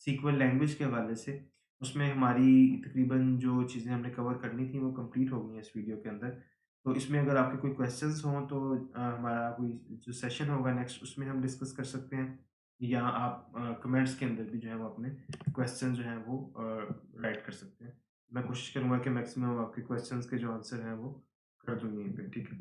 Speaker 1: सीक्वल लैंग्वेज के हवाले से, उसमें हमारी तकरीबन जो चीज़ें हमने कवर करनी थी, वो कंप्लीट हो गई हैं इस वीडियो के अंदर। तो इसमें अगर आपके कोई क्वेश्चंस हों तो हमारा कोई जो सेशन होगा नेक्स्ट, उसमें हम डिस्कस कर सकते हैं या आप कमेंट्स के अंदर भी जो है वो अपने क्वेश्चन जो हैं वो राइट कर सकते हैं। मैं कोशिश करूँगा कि मैक्सिमम आपके क्वेश्चंस के जो आंसर हैं वो कर दूँ यहीं पे, ठीक है?